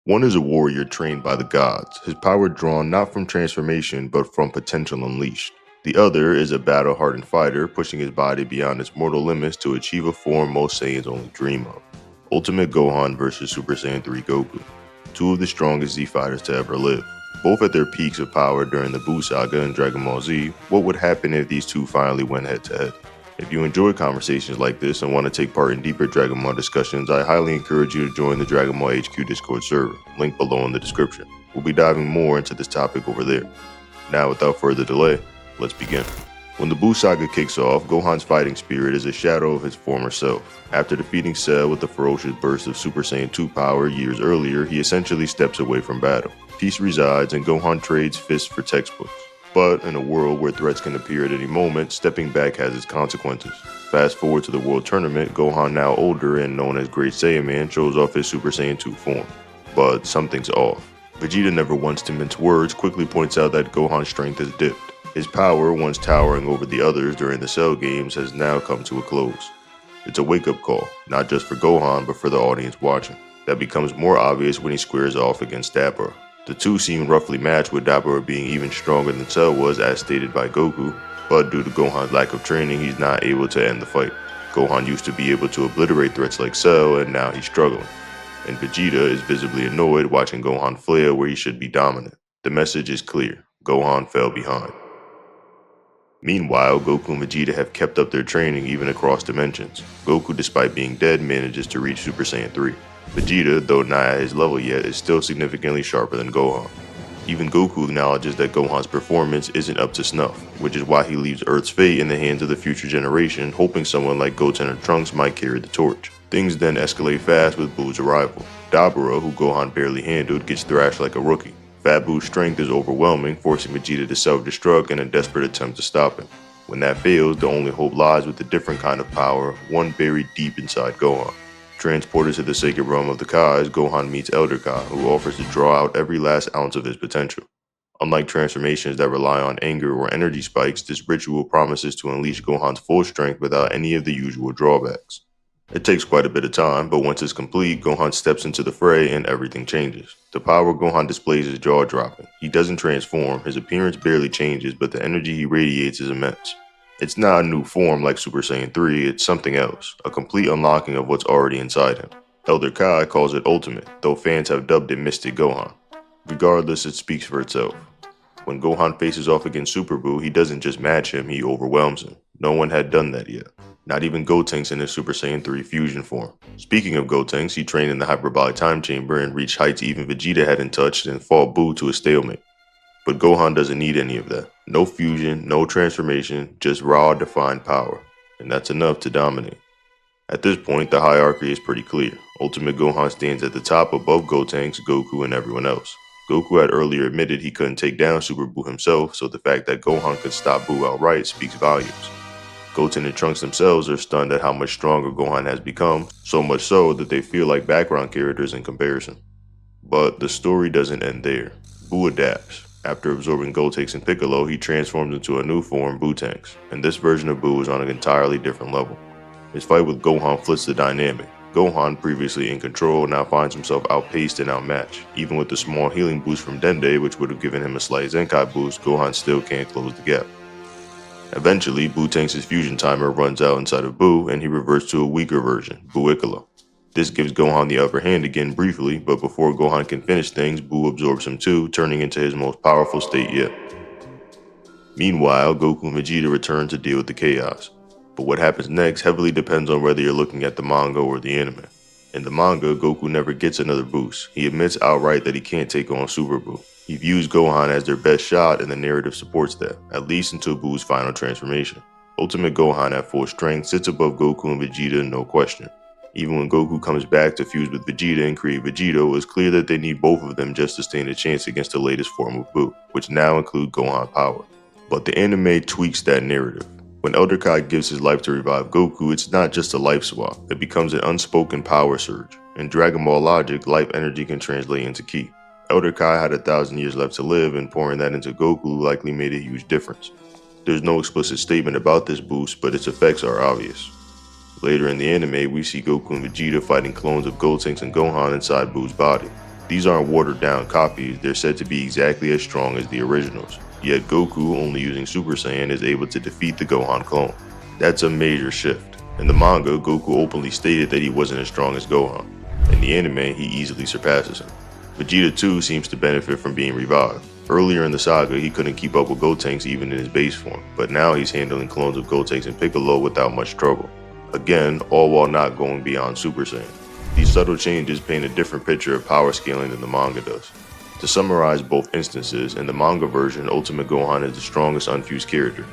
One is a warrior trained by the gods, his power drawn not from transformation but from potential unleashed. The other is a battle-hardened fighter pushing his body beyond its mortal limits to achieve a form most Saiyans only dream of. Ultimate Gohan vs Super Saiyan 3 Goku, two of the strongest Z fighters to ever live. Both at their peaks of power during the Buu Saga and Dragon Ball Z, what would happen if these two finally went head to head? If you enjoy conversations like this and want to take part in deeper Dragon Ball discussions, I highly encourage you to join the Dragon Ball HQ Discord server, link below in the description. We'll be diving more into this topic over there. Now, without further delay, let's begin. When the Buu Saga kicks off, Gohan's fighting spirit is a shadow of his former self. After defeating Cell with a ferocious burst of Super Saiyan 2 power years earlier, he essentially steps away from battle. Peace resides and Gohan trades fists for textbooks. But in a world where threats can appear at any moment, stepping back has its consequences. Fast forward to the World Tournament, Gohan, now older and known as Great Saiyaman, shows off his Super Saiyan 2 form. But something's off. Vegeta, never once to mince words, quickly points out that Gohan's strength has dipped. His power, once towering over the others during the Cell games, has now come to a close. It's a wake-up call, not just for Gohan, but for the audience watching. That becomes more obvious when he squares off against Dabura. The two seem roughly matched, with Dabura being even stronger than Cell was, as stated by Goku, but due to Gohan's lack of training, he's not able to end the fight. Gohan used to be able to obliterate threats like Cell, and now he's struggling. And Vegeta is visibly annoyed watching Gohan flail where he should be dominant. The message is clear: Gohan fell behind. Meanwhile, Goku and Vegeta have kept up their training even across dimensions. Goku, despite being dead, manages to reach Super Saiyan 3. Vegeta, though not at his level yet, is still significantly sharper than Gohan. Even Goku acknowledges that Gohan's performance isn't up to snuff, which is why he leaves Earth's fate in the hands of the future generation, hoping someone like Goten or Trunks might carry the torch. Things then escalate fast with Buu's arrival. Dabura, who Gohan barely handled, gets thrashed like a rookie. Fat Buu's strength is overwhelming, forcing Vegeta to self-destruct in a desperate attempt to stop him. When that fails, the only hope lies with a different kind of power, one buried deep inside Gohan. Transported to the sacred realm of the Kais, Gohan meets Elder Kai, who offers to draw out every last ounce of his potential. Unlike transformations that rely on anger or energy spikes, this ritual promises to unleash Gohan's full strength without any of the usual drawbacks. It takes quite a bit of time, but once it's complete, Gohan steps into the fray and everything changes. The power Gohan displays is jaw-dropping. He doesn't transform, his appearance barely changes, but the energy he radiates is immense. It's not a new form like Super Saiyan 3, it's something else, a complete unlocking of what's already inside him. Elder Kai calls it Ultimate, though fans have dubbed it Mystic Gohan. Regardless, it speaks for itself. When Gohan faces off against Super Buu, he doesn't just match him, he overwhelms him. No one had done that yet. Not even Gotenks in his Super Saiyan 3 fusion form. Speaking of Gotenks, he trained in the Hyperbolic Time Chamber and reached heights even Vegeta hadn't touched and fought Buu to a stalemate. But Gohan doesn't need any of that. No fusion, no transformation, just raw, defined power. And that's enough to dominate. At this point, the hierarchy is pretty clear. Ultimate Gohan stands at the top above Gotenks, Goku, and everyone else. Goku had earlier admitted he couldn't take down Super Buu himself, so the fact that Gohan could stop Buu outright speaks volumes. Goten and Trunks themselves are stunned at how much stronger Gohan has become, so much so that they feel like background characters in comparison. But the story doesn't end there. Buu adapts. After absorbing Gotenks and Piccolo, he transforms into a new form, Buu-Tanks, and this version of Buu is on an entirely different level. His fight with Gohan flips the dynamic. Gohan, previously in control, now finds himself outpaced and outmatched. Even with the small healing boost from Dende, which would have given him a slight Zenkai boost, Gohan still can't close the gap. Eventually, Buu-Tanks' fusion timer runs out inside of Buu, and he reverts to a weaker version, Buu-Iccolo. This gives Gohan the upper hand again briefly, but before Gohan can finish things, Buu absorbs him too, turning into his most powerful state yet. Meanwhile, Goku and Vegeta return to deal with the chaos. But what happens next heavily depends on whether you're looking at the manga or the anime. In the manga, Goku never gets another boost. He admits outright that he can't take on Super Buu. He views Gohan as their best shot and the narrative supports that, at least until Buu's final transformation. Ultimate Gohan at full strength sits above Goku and Vegeta, no question. Even when Goku comes back to fuse with Vegeta and create Vegito, it's clear that they need both of them just to stand a chance against the latest form of Buu, which now include Gohan power. But the anime tweaks that narrative. When Elder Kai gives his life to revive Goku, it's not just a life swap, it becomes an unspoken power surge. In Dragon Ball logic, life energy can translate into ki. Elder Kai had 1,000 years left to live, and pouring that into Goku likely made a huge difference. There's no explicit statement about this boost, but its effects are obvious. Later in the anime, we see Goku and Vegeta fighting clones of Gotenks and Gohan inside Buu's body. These aren't watered down copies, they're said to be exactly as strong as the originals, yet Goku, only using Super Saiyan, is able to defeat the Gohan clone. That's a major shift. In the manga, Goku openly stated that he wasn't as strong as Gohan. In the anime, he easily surpasses him. Vegeta too seems to benefit from being revived. Earlier in the saga, he couldn't keep up with Gotenks even in his base form, but now he's handling clones of Gotenks and Piccolo without much trouble. Again, all while not going beyond Super Saiyan. These subtle changes paint a different picture of power scaling than the manga does. To summarize both instances, in the manga version, Ultimate Gohan is the strongest unfused character,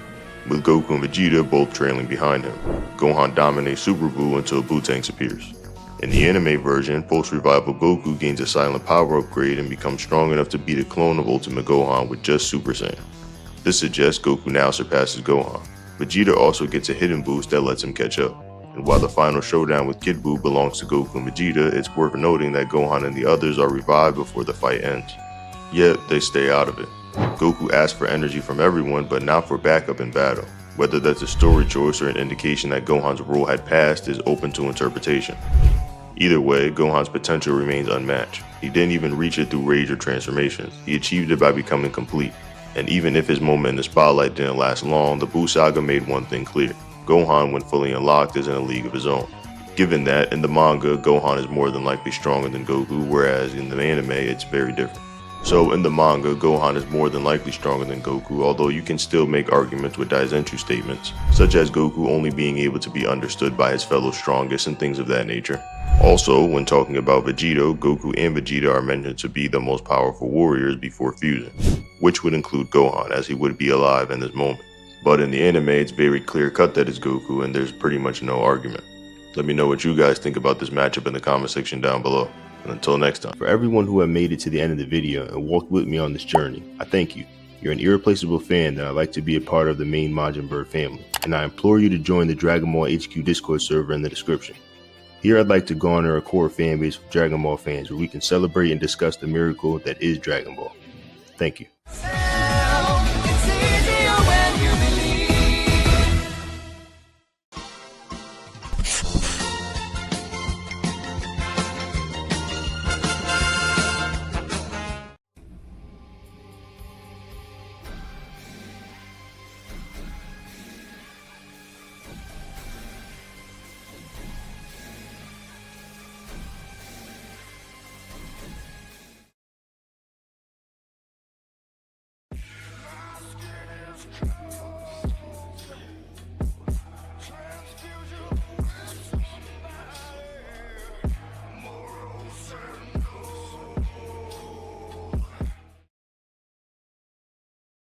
with Goku and Vegeta both trailing behind him. Gohan dominates Super Buu until Buu-Tanks appears. In the anime version, post-revival Goku gains a silent power upgrade and becomes strong enough to beat a clone of Ultimate Gohan with just Super Saiyan. This suggests Goku now surpasses Gohan. Vegeta also gets a hidden boost that lets him catch up. And while the final showdown with Kid Buu belongs to Goku and Vegeta, it's worth noting that Gohan and the others are revived before the fight ends. Yet, they stay out of it. Goku asks for energy from everyone, but not for backup in battle. Whether that's a story choice or an indication that Gohan's role had passed is open to interpretation. Either way, Gohan's potential remains unmatched. He didn't even reach it through rage or transformations. He achieved it by becoming complete. And even if his moment in the spotlight didn't last long, the Buu saga made one thing clear. Gohan, when fully unlocked, is in a league of his own. Given that, in the manga, Gohan is more than likely stronger than Goku, whereas in the anime, it's very different. So in the manga, Gohan is more than likely stronger than Goku, although you can still make arguments with Daizenshuu statements, such as Goku only being able to be understood by his fellow strongest and things of that nature. Also, when talking about Vegito, Goku and Vegeta are mentioned to be the most powerful warriors before fusing, which would include Gohan, as he would be alive in this moment. But in the anime, it's very clear cut that it's Goku, and there's pretty much no argument. Let me know what you guys think about this matchup in the comment section down below. And until next time. For everyone who have made it to the end of the video and walked with me on this journey, I thank you. You're an irreplaceable fan that I'd like to be a part of the main Majin Bird family, and I implore you to join the Dragon Ball HQ Discord server in the description. Here I'd like to garner a core fan base of Dragon Ball fans where we can celebrate and discuss the miracle that is Dragon Ball. Thank you.